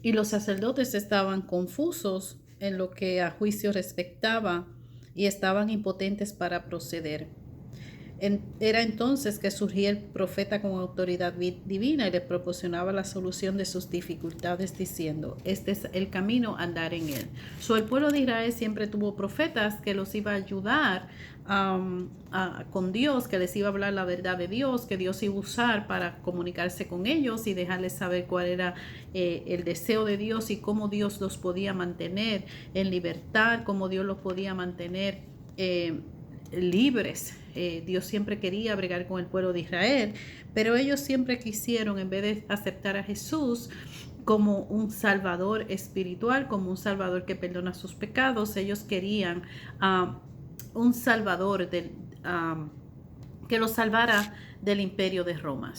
Y los sacerdotes estaban confusos en lo que a juicio respectaba y estaban impotentes para proceder. Era entonces que surgía el profeta con autoridad divina y les proporcionaba la solución de sus dificultades diciendo, este es el camino, andar en él. El pueblo de Israel siempre tuvo profetas que los iba a ayudar con Dios, que les iba a hablar la verdad de Dios, que Dios iba a usar para comunicarse con ellos y dejarles saber cuál era el deseo de Dios y cómo Dios los podía mantener en libertad, cómo Dios los podía mantener libres. Dios siempre quería bregar con el pueblo de Israel, pero ellos siempre quisieron, en vez de aceptar a Jesús como un salvador espiritual, como un salvador que perdona sus pecados, ellos querían un salvador que los salvara del imperio de Roma.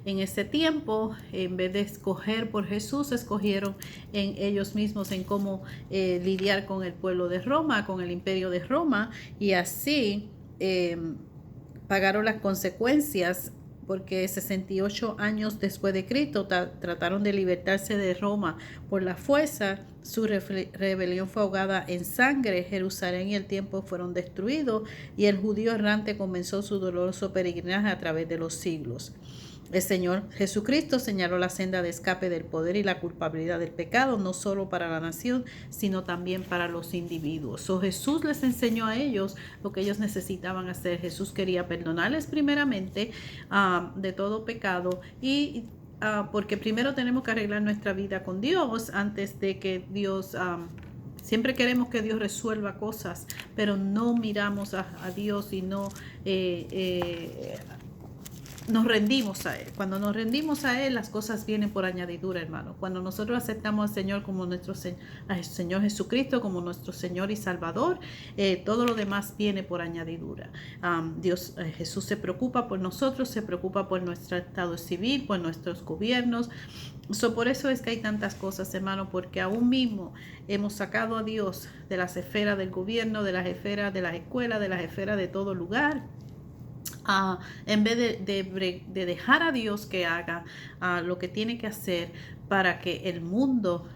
En ese tiempo, en vez de escoger por Jesús, escogieron en ellos mismos en cómo lidiar con el pueblo de Roma, con el imperio de Roma, y así pagaron las consecuencias porque 68 años después de Cristo trataron de libertarse de Roma por la fuerza. Su rebelión fue ahogada en sangre. Jerusalén y el templo fueron destruidos y el judío errante comenzó su doloroso peregrinaje a través de los siglos. El Señor Jesucristo señaló la senda de escape del poder y la culpabilidad del pecado, no solo para la nación, sino también para los individuos. Jesús les enseñó a ellos lo que ellos necesitaban hacer. Jesús quería perdonarles primeramente de todo pecado y porque primero tenemos que arreglar nuestra vida con Dios antes de que Dios... Siempre queremos que Dios resuelva cosas, pero no miramos a Dios y no nos rendimos a Él. Cuando nos rendimos a Él, las cosas vienen por añadidura, hermano. Cuando nosotros aceptamos al Señor como al Señor Jesucristo como nuestro Señor y Salvador, todo lo demás viene por añadidura. Jesús se preocupa por nosotros, se preocupa por nuestro estado civil, por nuestros gobiernos. Por eso es que hay tantas cosas, hermano, porque aún mismo hemos sacado a Dios de las esferas del gobierno, de las esferas de las escuelas, de las esferas de todo lugar. En vez de dejar a Dios que haga lo que tiene que hacer para que el mundo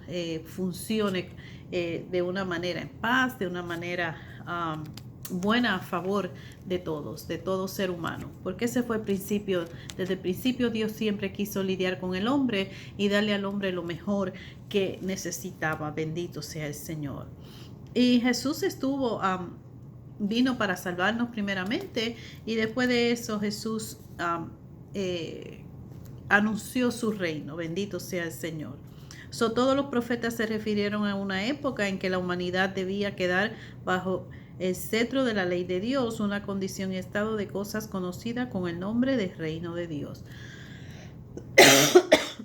funcione de una manera en paz, de una manera buena a favor de todos, de todo ser humano. Porque ese fue el principio. Desde el principio Dios siempre quiso lidiar con el hombre y darle al hombre lo mejor que necesitaba. Bendito sea el Señor. Y Jesús vino para salvarnos primeramente y después de eso Jesús anunció su reino. Bendito sea el Señor. Todos los profetas se refirieron a una época en que la humanidad debía quedar bajo el cetro de la ley de Dios, una condición y estado de cosas conocida con el nombre de reino de Dios.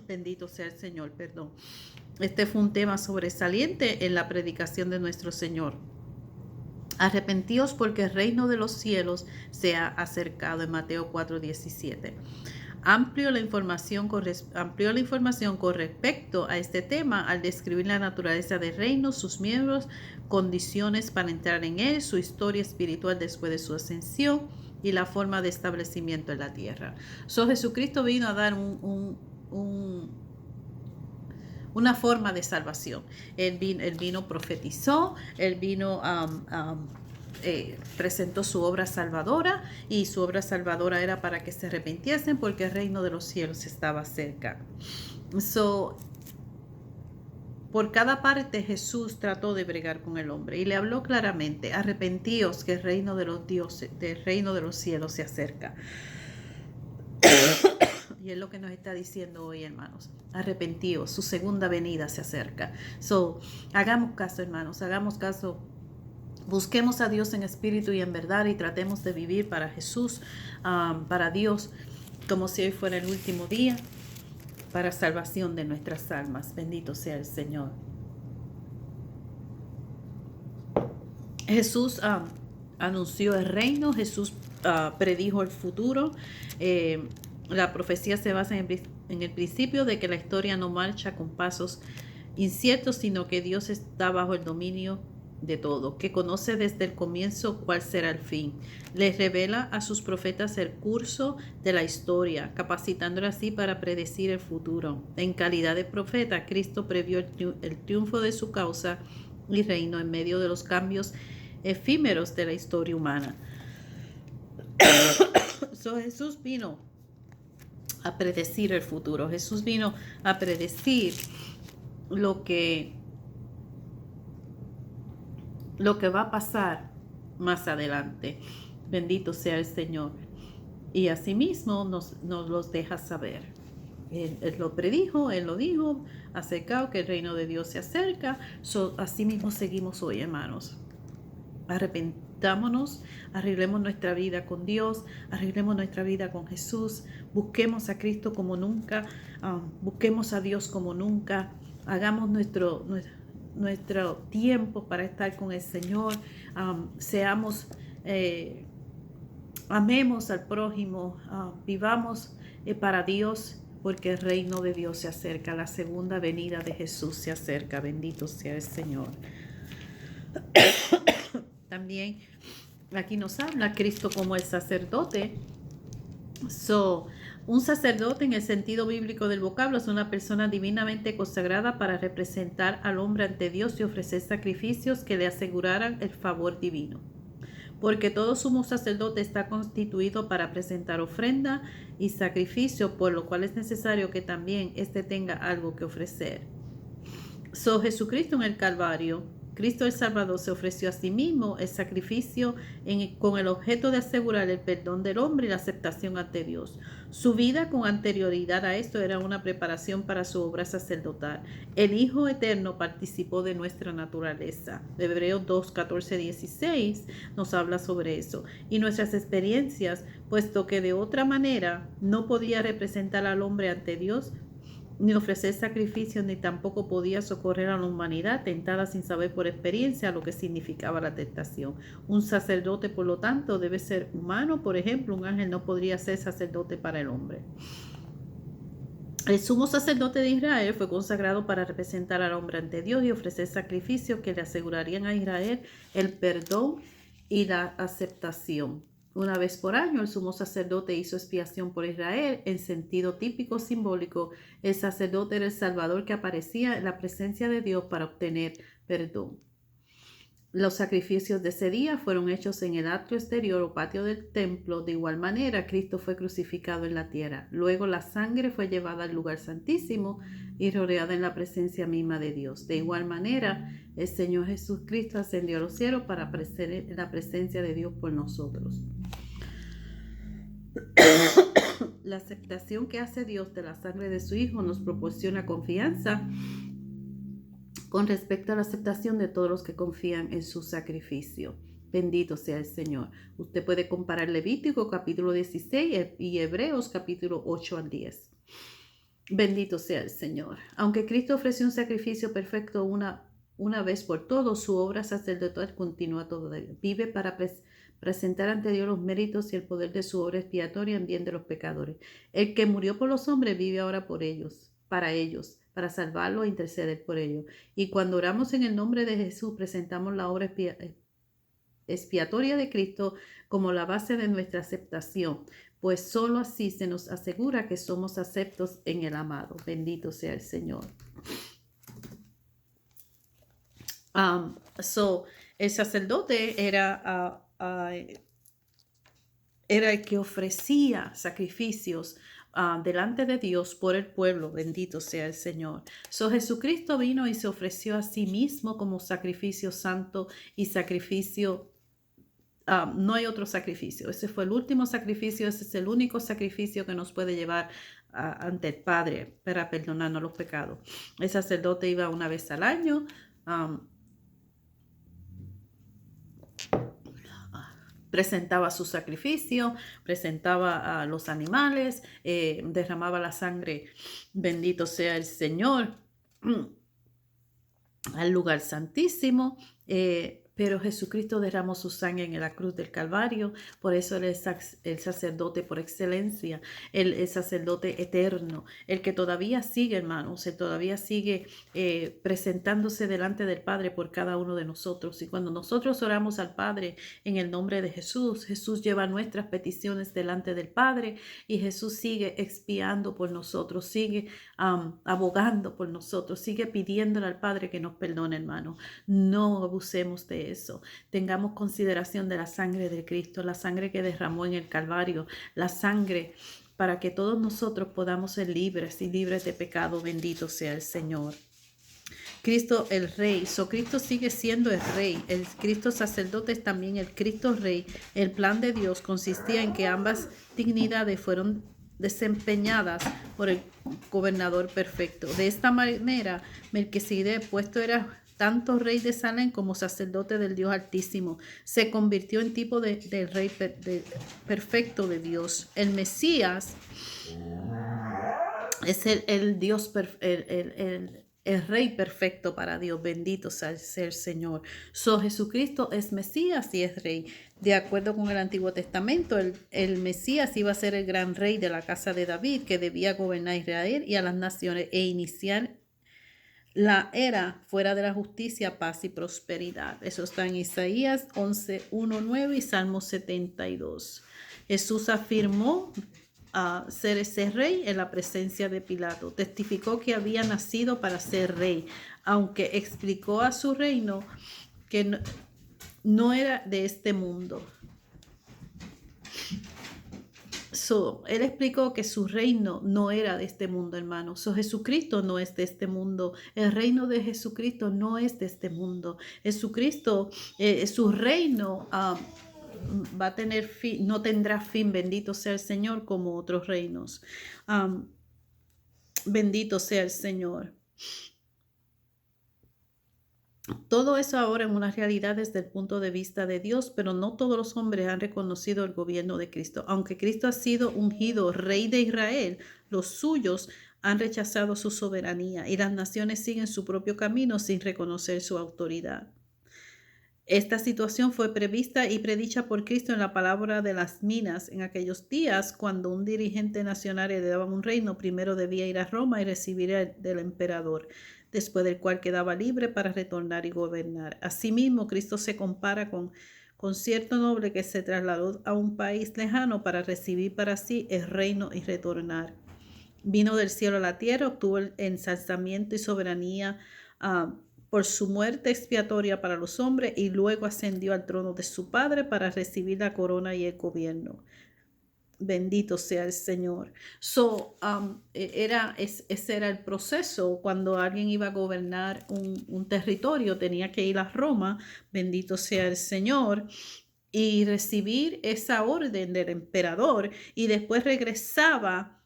Bendito sea el Señor, perdón. Este fue un tema sobresaliente en la predicación de nuestro Señor. Arrepentíos porque el reino de los cielos se ha acercado, en Mateo 4:17. Amplió la información con respecto a este tema al describir la naturaleza del reino, sus miembros, condiciones para entrar en él, su historia espiritual después de su ascensión y la forma de establecimiento en la tierra. Jesucristo vino a dar una forma de salvación. Él vino, profetizó, él vino, presentó su obra salvadora, y su obra salvadora era para que se arrepintiesen porque el reino de los cielos estaba cerca. Por cada parte Jesús trató de bregar con el hombre y le habló claramente: arrepentíos que el reino de los cielos se acerca. Y es lo que nos está diciendo hoy, hermanos. Arrepentíos, su segunda venida se acerca. Hagamos caso, hermanos, hagamos caso. Busquemos a Dios en espíritu y en verdad y tratemos de vivir para Jesús, para Dios, como si hoy fuera el último día, para salvación de nuestras almas. Bendito sea el Señor. Jesús anunció el reino, Jesús predijo el futuro. La profecía se basa en el principio de que la historia no marcha con pasos inciertos, sino que Dios está bajo el dominio de todo, que conoce desde el comienzo cuál será el fin. Les revela a sus profetas el curso de la historia, capacitándolo así para predecir el futuro. En calidad de profeta, Cristo previó el triunfo de su causa y reino en medio de los cambios efímeros de la historia humana. Jesús vino a predecir el futuro. Jesús vino a predecir lo que va a pasar más adelante. Bendito sea el Señor. Y asimismo nos los deja saber. Él lo predijo, Él lo dijo, acercado que el reino de Dios se acerca. Asimismo seguimos hoy, hermanos. Arrepentámonos, arreglemos nuestra vida con Dios, arreglemos nuestra vida con Jesús, busquemos a Cristo como nunca, busquemos a Dios como nunca, hagamos nuestro tiempo para estar con el Señor, amemos al prójimo, vivamos para Dios, porque el reino de Dios se acerca, la segunda venida de Jesús se acerca. Bendito sea el Señor. También aquí nos habla Cristo como el sacerdote. Un sacerdote en el sentido bíblico del vocablo es una persona divinamente consagrada para representar al hombre ante Dios y ofrecer sacrificios que le aseguraran el favor divino. Porque todo sumo sacerdote está constituido para presentar ofrenda y sacrificio, por lo cual es necesario que también éste tenga algo que ofrecer. Jesucristo en el Calvario, Cristo el Salvador, se ofreció a sí mismo el sacrificio con el objeto de asegurar el perdón del hombre y la aceptación ante Dios. Su vida con anterioridad a esto era una preparación para su obra sacerdotal. El Hijo Eterno participó de nuestra naturaleza. Hebreos 2, 14, 16 nos habla sobre eso. Y nuestras experiencias, puesto que de otra manera no podía representar al hombre ante Dios, ni ofrecer sacrificios, ni tampoco podía socorrer a la humanidad tentada sin saber por experiencia lo que significaba la tentación. Un sacerdote, por lo tanto, debe ser humano. Por ejemplo, un ángel no podría ser sacerdote para el hombre. El sumo sacerdote de Israel fue consagrado para representar al hombre ante Dios y ofrecer sacrificios que le asegurarían a Israel el perdón y la aceptación. Una vez por año, el sumo sacerdote hizo expiación por Israel. En sentido típico simbólico, el sacerdote era el Salvador que aparecía en la presencia de Dios para obtener perdón. Los sacrificios de ese día fueron hechos en el atrio exterior o patio del templo. De igual manera, Cristo fue crucificado en la tierra. Luego la sangre fue llevada al lugar santísimo y rodeada en la presencia misma de Dios. De igual manera, el Señor Jesucristo ascendió a los cielos para aparecer en la presencia de Dios por nosotros. La aceptación que hace Dios de la sangre de su Hijo nos proporciona confianza con respecto a la aceptación de todos los que confían en su sacrificio. Bendito sea el Señor. Usted puede comparar Levítico capítulo 16 y Hebreos capítulo 8 al 10. Bendito sea el Señor. Aunque Cristo ofreció un sacrificio perfecto una vez por todos, su obra sacerdotal continúa todavía. Vive para presentar ante Dios los méritos y el poder de su obra expiatoria en bien de los pecadores. El que murió por los hombres vive ahora por ellos, para salvarlos e interceder por ellos. Y cuando oramos en el nombre de Jesús, presentamos la obra expiatoria de Cristo como la base de nuestra aceptación, pues solo así se nos asegura que somos aceptos en el amado. Bendito sea el Señor. El sacerdote era el que ofrecía sacrificios delante de Dios por el pueblo. Bendito sea el Señor. Jesucristo vino y se ofreció a sí mismo como sacrificio santo y sacrificio. No hay otro sacrificio. Ese fue el último sacrificio. Ese es el único sacrificio que nos puede llevar ante el Padre para perdonarnos los pecados. El sacerdote iba una vez al año. Presentaba su sacrificio, presentaba a los animales, derramaba la sangre, bendito sea el Señor, al lugar santísimo. Pero Jesucristo derramó su sangre en la cruz del Calvario, por eso Él es el sacerdote por excelencia, el sacerdote eterno, el que todavía sigue, hermanos, Él todavía sigue presentándose delante del Padre por cada uno de nosotros. Y cuando nosotros oramos al Padre en el nombre de Jesús, Jesús lleva nuestras peticiones delante del Padre y Jesús sigue expiando por nosotros, sigue abogando por nosotros, sigue pidiéndole al Padre que nos perdone, hermano. No abusemos de eso. Tengamos consideración de la sangre de Cristo, la sangre que derramó en el Calvario, la sangre para que todos nosotros podamos ser libres y libres de pecado. Bendito sea el Señor. Cristo el Rey. Cristo sigue siendo el Rey. El Cristo sacerdote es también el Cristo Rey. El plan de Dios consistía en que ambas dignidades fueron desempeñadas por el gobernador perfecto. De esta manera, Melquisedec, puesto era tanto rey de Salem como sacerdote del Dios Altísimo, se convirtió en tipo del rey perfecto de Dios. El Mesías es el Dios el Rey perfecto para Dios. Bendito sea el Señor. Jesucristo es Mesías y es Rey. De acuerdo con el Antiguo Testamento, el Mesías iba a ser el gran rey de la casa de David, que debía gobernar a Israel y a las naciones e iniciar la era fuera de la justicia, paz y prosperidad. Eso está en Isaías 11:1-9 y Salmo 72. Jesús afirmó a ser ese rey en la presencia de Pilato. Testificó que había nacido para ser rey, aunque explicó a su reino que no era de este mundo. Él explicó que su reino no era de este mundo, hermano. Jesucristo no es de este mundo. El reino de Jesucristo no es de este mundo. Jesucristo, su reino va a tener fin, no tendrá fin. Bendito sea el Señor, como otros reinos. Bendito sea el Señor. Todo eso ahora es una realidad desde el punto de vista de Dios, pero no todos los hombres han reconocido el gobierno de Cristo. Aunque Cristo ha sido ungido rey de Israel, los suyos han rechazado su soberanía y las naciones siguen su propio camino sin reconocer su autoridad. Esta situación fue prevista y predicha por Cristo en la palabra de las minas. En aquellos días, cuando un dirigente nacional heredaba un reino, primero debía ir a Roma y recibir del emperador, después del cual quedaba libre para retornar y gobernar. Asimismo, Cristo se compara con cierto noble que se trasladó a un país lejano para recibir para sí el reino y retornar. Vino del cielo a la tierra, obtuvo el ensalzamiento y soberanía por su muerte expiatoria para los hombres y luego ascendió al trono de su Padre para recibir la corona y el gobierno. Bendito sea el Señor. Ese era el proceso. Cuando alguien iba a gobernar un territorio, tenía que ir a Roma, bendito sea el Señor, y recibir esa orden del emperador, y después regresaba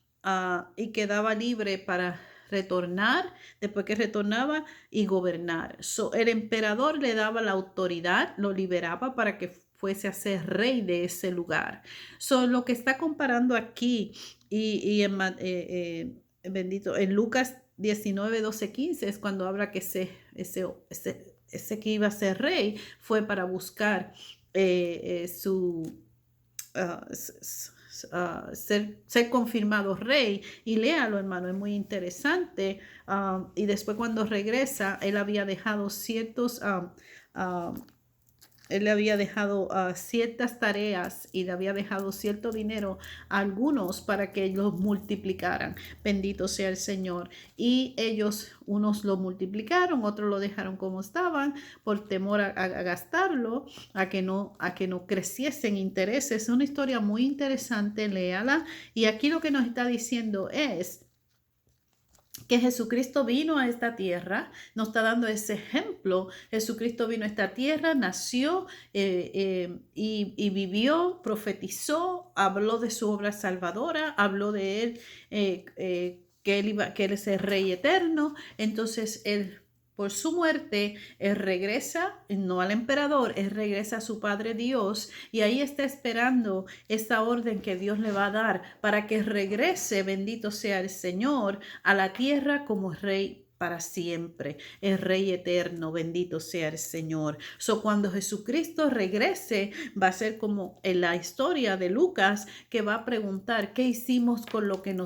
y quedaba libre para retornar, después que retornaba y gobernar. El emperador le daba la autoridad, lo liberaba para que fuese a ser rey de ese lugar. Lo que está comparando aquí y en Lucas 19, 12, 15 es cuando habla que ese que iba a ser rey fue para buscar ser confirmado rey. Y léalo, hermano, es muy interesante. Y después cuando regresa, él había dejado ciertas tareas y le había dejado cierto dinero a algunos para que los multiplicaran. Bendito sea el Señor. Y unos lo multiplicaron, otros lo dejaron como estaban por temor a gastarlo, a que no creciesen intereses. Es una historia muy interesante, léala. Y aquí lo que nos está diciendo es que Jesucristo vino a esta tierra, nos está dando ese ejemplo. Jesucristo vino a esta tierra, nació y vivió, profetizó, habló de su obra salvadora, habló de él, que él es el Rey eterno. Entonces él, por su muerte, él regresa, no al emperador, él regresa a su Padre Dios, y ahí está esperando esta orden que Dios le va a dar para que regrese, bendito sea el Señor, a la tierra como Rey para siempre, el Rey eterno, bendito sea el Señor. Cuando Jesucristo regrese, va a ser como en la historia de Lucas, que va a preguntar, ¿qué hicimos con lo que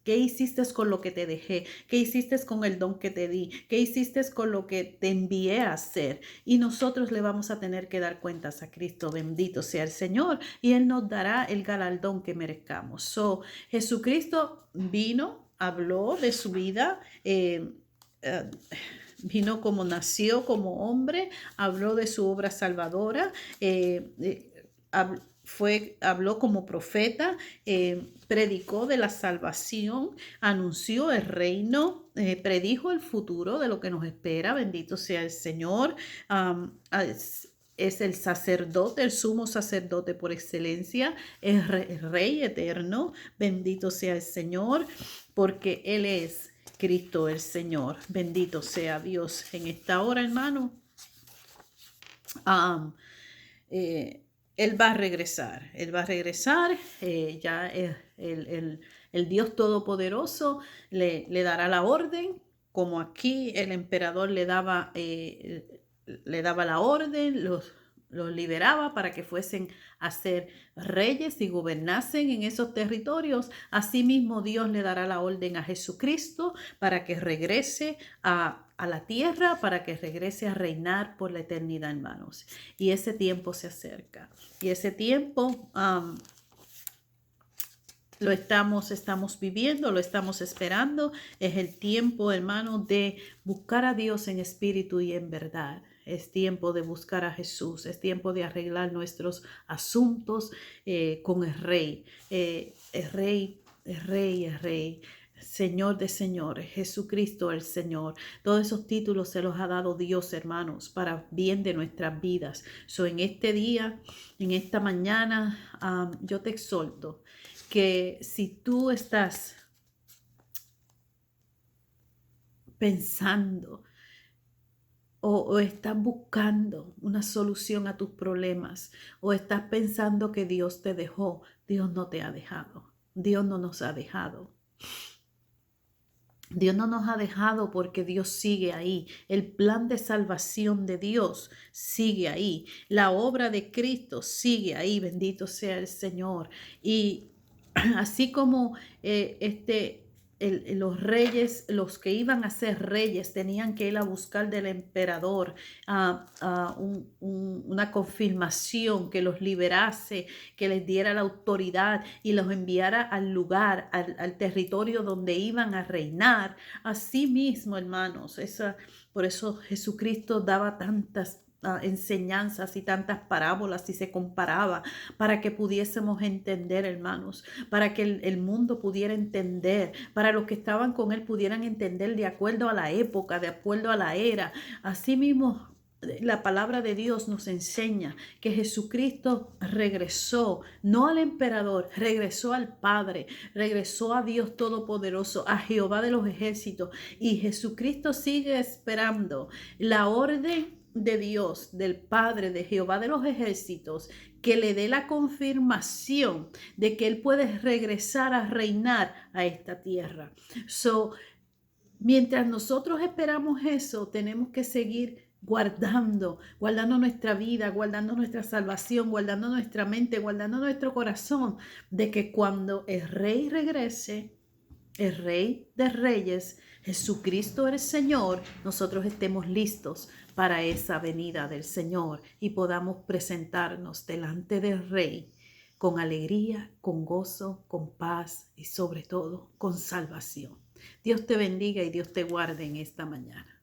¿qué hiciste con lo que te dejé? ¿Qué hiciste con el don que te di? ¿Qué hiciste con lo que te envié a hacer? Y nosotros le vamos a tener que dar cuentas a Cristo, bendito sea el Señor, y Él nos dará el galardón que merezcamos. Jesucristo vino, habló de su vida, vino como nació como hombre, habló de su obra salvadora, habló como profeta, predicó de la salvación, anunció el reino, predijo el futuro de lo que nos espera, bendito sea el Señor. Es el sacerdote, el sumo sacerdote por excelencia, el rey eterno, bendito sea el Señor, porque Él es Cristo el Señor, bendito sea Dios. En esta hora, hermano, Él va a regresar, ya el Dios Todopoderoso le dará la orden, como aquí el emperador le daba la orden, los liberaba para que fuesen a ser reyes y gobernasen en esos territorios. Asimismo, Dios le dará la orden a Jesucristo para que regrese a la tierra, para que regrese a reinar por la eternidad, hermanos. Y ese tiempo se acerca. Y ese tiempo lo estamos viviendo, lo estamos esperando. Es el tiempo, hermano, de buscar a Dios en espíritu y en verdad. Es tiempo de buscar a Jesús. Es tiempo de arreglar nuestros asuntos con el Rey. El Rey. Señor de señores, Jesucristo el Señor. Todos esos títulos se los ha dado Dios, hermanos, para bien de nuestras vidas. En este día, en esta mañana, yo te exhorto que si tú estás pensando o estás buscando una solución a tus problemas, o estás pensando que Dios te dejó, Dios no te ha dejado. Dios no nos ha dejado. Dios no nos ha dejado porque Dios sigue ahí. El plan de salvación de Dios sigue ahí. La obra de Cristo sigue ahí. Bendito sea el Señor. Y así como los reyes, los que iban a ser reyes, tenían que ir a buscar del emperador una confirmación que los liberase, que les diera la autoridad y los enviara al lugar, al territorio donde iban a reinar. Así mismo, hermanos, por eso Jesucristo daba tantas enseñanzas y tantas parábolas y se comparaba para que pudiésemos entender, hermanos, para que el mundo pudiera entender, para los que estaban con él pudieran entender de acuerdo a la época, de acuerdo a la era. Asimismo, la palabra de Dios nos enseña que Jesucristo regresó, no al emperador, regresó al Padre, regresó a Dios Todopoderoso, a Jehová de los ejércitos, y Jesucristo sigue esperando la orden de Dios, del Padre, de Jehová de los ejércitos, que le dé la confirmación de que Él puede regresar a reinar a esta tierra. Mientras nosotros esperamos eso, tenemos que seguir guardando nuestra vida, guardando nuestra salvación, guardando nuestra mente, guardando nuestro corazón, de que cuando el Rey regrese, el Rey de Reyes, Jesucristo el Señor, nosotros estemos listos para esa venida del Señor y podamos presentarnos delante del Rey con alegría, con gozo, con paz y sobre todo con salvación. Dios te bendiga y Dios te guarde en esta mañana.